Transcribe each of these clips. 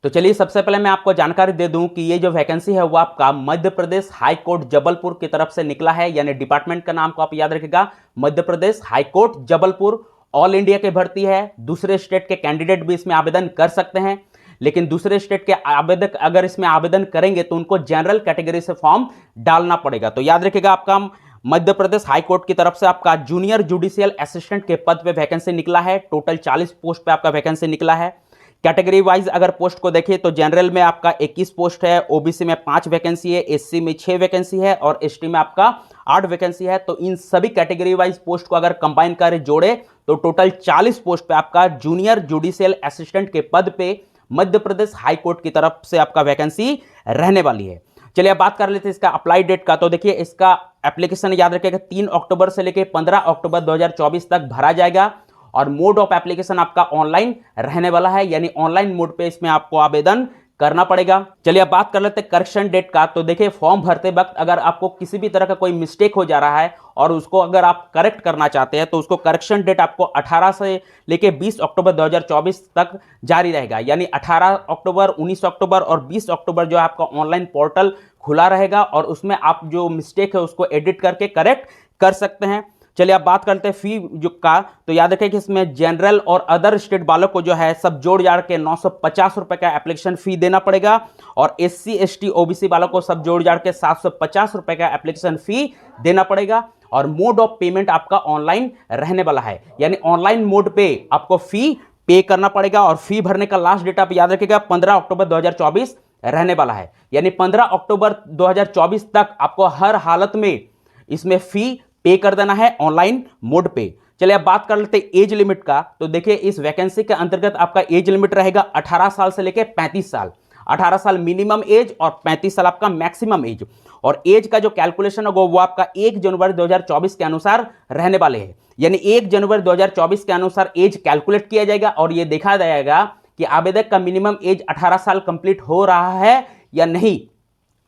तो चलिए सबसे पहले मैं आपको जानकारी दे दूं कि ये जो वैकेंसी है वो आपका मध्य प्रदेश हाई कोर्ट जबलपुर की तरफ से निकला है, यानी डिपार्टमेंट का नाम को आप याद रखिएगा, Madhya Pradesh high court Jabalpur. All India की भर्ती है, दूसरे स्टेट के कैंडिडेट भी इसमें आवेदन कर सकते हैं, लेकिन दूसरे स्टेट के आवेदक अगर इसमें आवेदन करेंगे तो उनको जनरल कैटेगरी से फॉर्म डालना पड़ेगा। तो याद रखिएगा, आपका मध्य प्रदेश हाई कोर्ट की तरफ से आपका जूनियर जुडिशियल असिस्टेंट के पद पे वैकेंसी निकला है। टोटल 40 पोस्ट पे आपका वैकेंसी निकला है। कैटेगरी वाइज अगर पोस्ट को देखें तो जनरल में आपका 21 पोस्ट है, ओबीसी में 5 वैकेंसी है, एससी में 6 वैकेंसी है और एसटी में आपका 8 वैकेंसी है। तो इन सभी कैटेगरी वाइज पोस्ट को अगर कंबाइन करें, जोड़े, तो टोटल 40 पोस्ट पे आपका जूनियर जुडिशियल असिस्टेंट के पद पे मध्य प्रदेश हाई कोर्ट की तरफ से आपका वैकेंसी रहने वाली है। चलिए अब बात कर लेते हैं इसका अप्लाई डेट का। तो देखिए, इसका एप्लीकेशन याद रखिएगा 3 अक्टूबर से लेकर 15 अक्टूबर 2024 तक भरा जाएगा और मोड ऑफ एप्लीकेशन आपका ऑनलाइन रहने वाला है, यानी ऑनलाइन मोड पे इसमें आपको आवेदन करना पड़ेगा। चलिए अब बात कर लेते हैं करेक्शन डेट का। तो देखिए, फॉर्म भरते वक्त अगर आपको किसी भी तरह का कोई मिस्टेक हो जा रहा है और उसको अगर आप करेक्ट करना चाहते हैं तो उसको करेक्शन डेट आपको 18 से लेके 20 अक्टूबर 2024 तक जारी रहेगा, यानी 18 अक्टूबर, 19 अक्टूबर और 20 अक्टूबर जो है आपका ऑनलाइन पोर्टल खुला रहेगा और उसमें आप जो मिस्टेक है उसको एडिट करके करेक्ट कर सकते हैं। चलिए अब बात करते हैं फी जो का। तो याद रखें कि इसमें जनरल और अदर स्टेट वालों को जो है सब जोड़ जाड़ के 950 रुपए का एप्लीकेशन फी देना पड़ेगा और एससी एसटी ओबीसी वालों को सब जोड़ जाड़ के 750 रुपए का एप्लीकेशन फी देना पड़ेगा और मोड ऑफ पेमेंट आपका ऑनलाइन रहने वाला है, यानी ऑनलाइन मोड पे आपको फी पे करना पड़ेगा और फी भरने का लास्ट डेट आप याद रखिएगा 15 अक्टूबर 2024 रहने वाला है, यानी 15 अक्टूबर 2024 तक आपको हर हालत में इसमें फी पे कर देना है ऑनलाइन मोड पे। चलिए अब बात कर लेते हैं एज लिमिट का। तो देखिए, इस वैकेंसी के अंतर्गत आपका एज लिमिट रहेगा 18 साल से लेकर 35 साल। 18 साल मिनिमम एज और 35 साल आपका मैक्सिमम एज। और एज का जो कैलकुलेशन होगा वो आपका 1 जनवरी 2024 के अनुसार रहने वाले हैं, यानी 1 जनवरी 2024 के अनुसार एज कैलकुलेट किया जाएगा और यह देखा जाएगा कि आवेदक का मिनिमम एज 18 साल कंप्लीट हो रहा है या नहीं।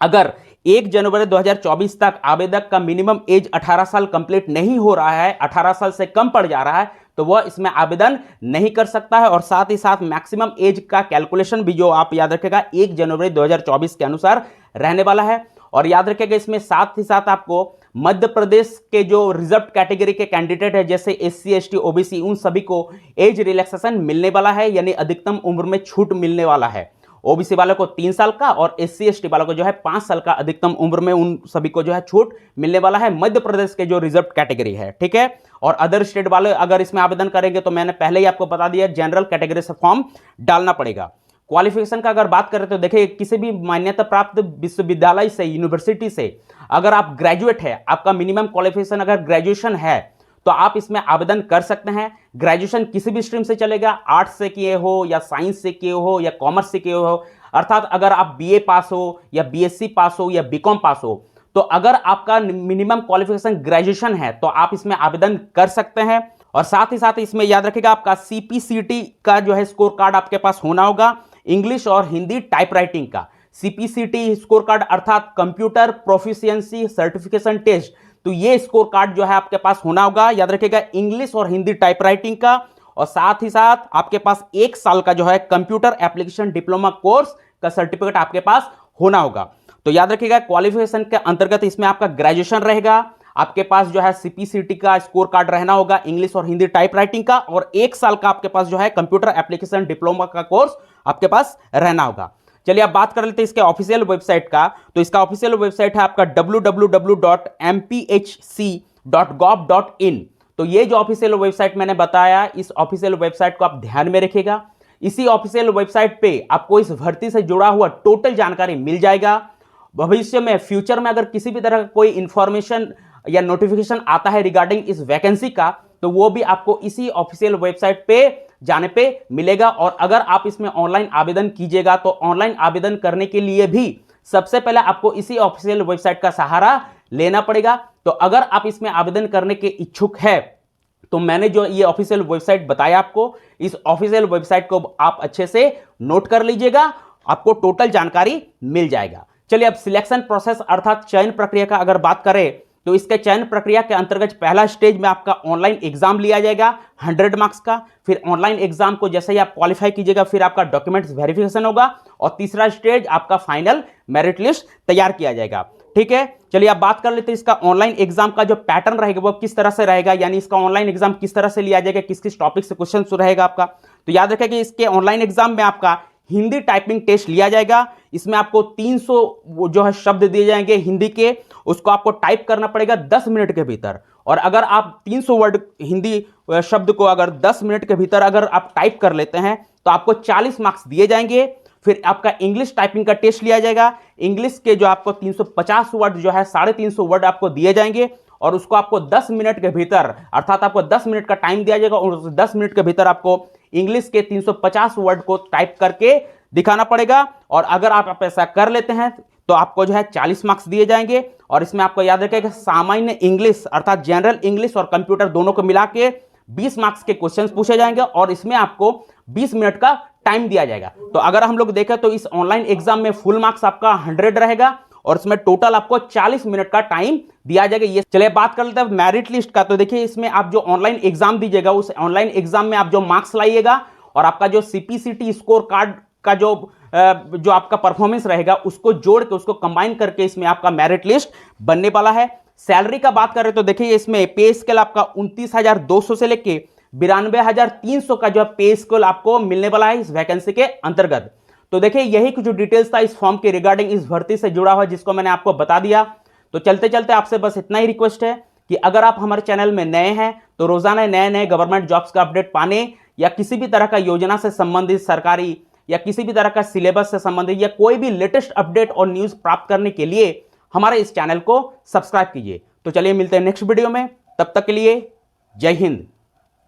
अगर 1 जनवरी 2024 तक आवेदक का मिनिमम एज 18 साल कंप्लीट नहीं हो रहा है, 18 साल से कम पड़ जा रहा है, तो वह इसमें आवेदन नहीं कर सकता है। और साथ ही साथ मैक्सिमम एज का कैलकुलेशन भी जो आप याद रखेगा 1 जनवरी 2024 के अनुसार रहने वाला है। और याद रखेगा इसमें साथ ही साथ आपको मध्य प्रदेश के जो रिजर्व कैटेगरी के कैंडिडेट है जैसे एससी एसटी ओबीसी, उन सभी को एज रिलैक्सेशन मिलने वाला है, यानी अधिकतम उम्र में छूट मिलने वाला है। ओबीसी वालों को 3 साल का और एससी एसटी वालों को जो है 5 साल का अधिकतम उम्र में उन सभी को जो है छूट मिलने वाला है, मध्य प्रदेश के जो रिजर्व कैटेगरी है, ठीक है। और अदर स्टेट वाले अगर इसमें आवेदन करेंगे तो मैंने पहले ही आपको बता दिया जनरल कैटेगरी से फॉर्म डालना पड़ेगा। क्वालिफिकेशन का अगर बात करें तो देखिए, किसी भी मान्यता प्राप्त विश्वविद्यालय से, यूनिवर्सिटी से अगर आप ग्रेजुएट है, आपका मिनिमम क्वालिफिकेशन अगर ग्रेजुएशन है तो आप इसमें आवेदन कर सकते हैं। ग्रेजुएशन किसी भी स्ट्रीम से चलेगा, आर्ट्स से किए हो या साइंस से किए हो या कॉमर्स से किए हो, अर्थात अगर आप बीए पास हो या बीएससी पास हो या बीकॉम पास हो, तो अगर आपका मिनिमम क्वालिफिकेशन ग्रेजुएशन है तो आप इसमें आवेदन कर सकते हैं। और साथ ही साथ इसमें याद रखिएगा आपका सीपीसीटी का जो है स्कोर कार्ड आपके पास होना होगा, इंग्लिश और हिंदी टाइपराइटिंग का सीपीसीटी स्कोर कार्ड अर्थात कंप्यूटर प्रोफिशिएंसी सर्टिफिकेशन टेस्ट, तो ये स्कोर कार्ड जो है आपके पास होना होगा, याद रखिएगा, इंग्लिश और हिंदी टाइपराइटिंग का। और साथ ही साथ आपके पास 1 साल का जो है कंप्यूटर एप्लीकेशन डिप्लोमा कोर्स का सर्टिफिकेट आपके पास होना होगा। तो याद रखिएगा, क्वालिफिकेशन के अंतर्गत इसमें आपका ग्रेजुएशन रहेगा, आपके पास जो है सीपीसीटी का स्कोर कार्ड रहना होगा, इंग्लिश और हिंदी टाइपराइटिंग का, और 1 साल का आपके पास जो है कंप्यूटर एप्लीकेशन डिप्लोमा का कोर्स आपके पास रहना होगा। चलिए अब बात कर लेते हैं इसके ऑफिशियल वेबसाइट का। तो इसका ऑफिशियल वेबसाइट है आपका www.mphc.gov.in। तो ये जो ऑफिशियल वेबसाइट मैंने बताया, इस ऑफिशियल वेबसाइट को आप ध्यान में रखिएगा। इसी ऑफिशियल वेबसाइट पे आपको इस भर्ती से जुड़ा हुआ टोटल जानकारी मिल जाएगा। भविष्य में, फ्यूचर में अगर किसी भी तरह का कोई इंफॉर्मेशन या नोटिफिकेशन आता है रिगार्डिंग इस वैकेंसी का, तो वो भी आपको इसी ऑफिशियल वेबसाइट पे जाने पे मिलेगा। और अगर आप इसमें ऑनलाइन आवेदन कीजिएगा तो ऑनलाइन आवेदन करने के लिए भी सबसे पहले आपको इसी ऑफिशियल वेबसाइट का सहारा लेना पड़ेगा। तो अगर आप इसमें आवेदन करने के इच्छुक है तो मैंने जो ये ऑफिशियल वेबसाइट बताया आपको, इस ऑफिशियल वेबसाइट को आप अच्छे से नोट कर लीजिएगा, आपको टोटल जानकारी मिल जाएगा। चलिए अब सिलेक्शन प्रोसेस अर्थात चयन प्रक्रिया का अगर बात करें तो इसके चयन प्रक्रिया के अंतर्गत पहला स्टेज में आपका ऑनलाइन एग्जाम लिया जाएगा 100 मार्क्स का। फिर ऑनलाइन एग्जाम को जैसे ही आप क्वालिफाई कीजिएगा फिर आपका डॉक्यूमेंट्स वेरिफिकेशन होगा और तीसरा स्टेज आपका फाइनल मेरिट लिस्ट तैयार किया जाएगा। ठीक है, चलिए आप बात कर लेते हैं इसका ऑनलाइन एग्जाम का जो पैटर्न रहेगा वो किस तरह से रहेगा, यानी इसका ऑनलाइन एग्जाम किस तरह से लिया जाएगा, किस किस टॉपिक से क्वेश्चन रहेगा आपका। तो याद रखें कि इसके ऑनलाइन एग्जाम में आपका हिंदी टाइपिंग टेस्ट लिया जाएगा। इसमें आपको 300 जो है शब्द दिए जाएंगे हिंदी के, उसको आपको टाइप करना पड़ेगा 10 मिनट के भीतर। और अगर आप 300 वर्ड हिंदी शब्द को अगर 10 मिनट के भीतर अगर आप टाइप कर लेते हैं तो आपको 40 मार्क्स दिए जाएंगे। फिर आपका इंग्लिश टाइपिंग का टेस्ट लिया जाएगा। इंग्लिश के जो आपको 350 वर्ड जो है 350 वर्ड आपको दिए जाएंगे और उसको आपको 10 मिनट के भीतर, अर्थात आपको 10 मिनट का टाइम दिया जाएगा और उस 10 मिनट के भीतर आपको इंग्लिश के 350 वर्ड को टाइप करके दिखाना पड़ेगा। और अगर आप ऐसा कर लेते हैं तो आपको जो है 40 मार्क्स दिए जाएंगे। और इसमें आपको याद रखेगा सामान्य इंग्लिश अर्थात जनरल इंग्लिश और कंप्यूटर दोनों को मिला के 20 मार्क्स के क्वेश्चंस पूछे जाएंगे और इसमें आपको 20 मिनट का टाइम दिया जाएगा। तो अगर हम लोग देखें तो इस ऑनलाइन एग्जाम में फुल मार्क्स आपका 100 रहेगा और इसमें टोटल आपको 40 मिनट का टाइम दिया जाएगा। ये चलिए बात कर लेते हैं मेरिट लिस्ट का। तो देखिए इसमें आप जो ऑनलाइन एग्जाम दीजिएगा उस ऑनलाइन एग्जाम में आप जो मार्क्स लाइएगा और आपका जो सीपीसीटी स्कोर कार्ड का जो आपका परफॉर्मेंस रहेगा उसको जोड़ के उसको कंबाइन करके इसमें आपका मेरिट लिस्ट बनने वाला है। सैलरी का बात करें तो देखिए इसमें पे स्केल आपका 29,200 से लेके 92,300 का जो पे स्केल आपको मिलने वाला है इस वैकेंसी के अंतर्गत। तो देखिए यही कुछ डिटेल्स था इस फॉर्म के रिगार्डिंग इस भर्ती से जुड़ा हुआ जिसको मैंने आपको बता दिया। तो चलते चलते आपसे बस इतना ही रिक्वेस्ट है कि अगर आप हमारे चैनल में नए हैं तो रोजाना नए नए गवर्नमेंट जॉब्स का अपडेट पाने या किसी भी तरह का योजना से संबंधित सरकारी या किसी भी तरह का सिलेबस से संबंधित या कोई भी लेटेस्ट अपडेट और न्यूज प्राप्त करने के लिए हमारे इस चैनल को सब्सक्राइब कीजिए। तो चलिए मिलते हैं नेक्स्ट वीडियो में, तब तक के लिए जय हिंद।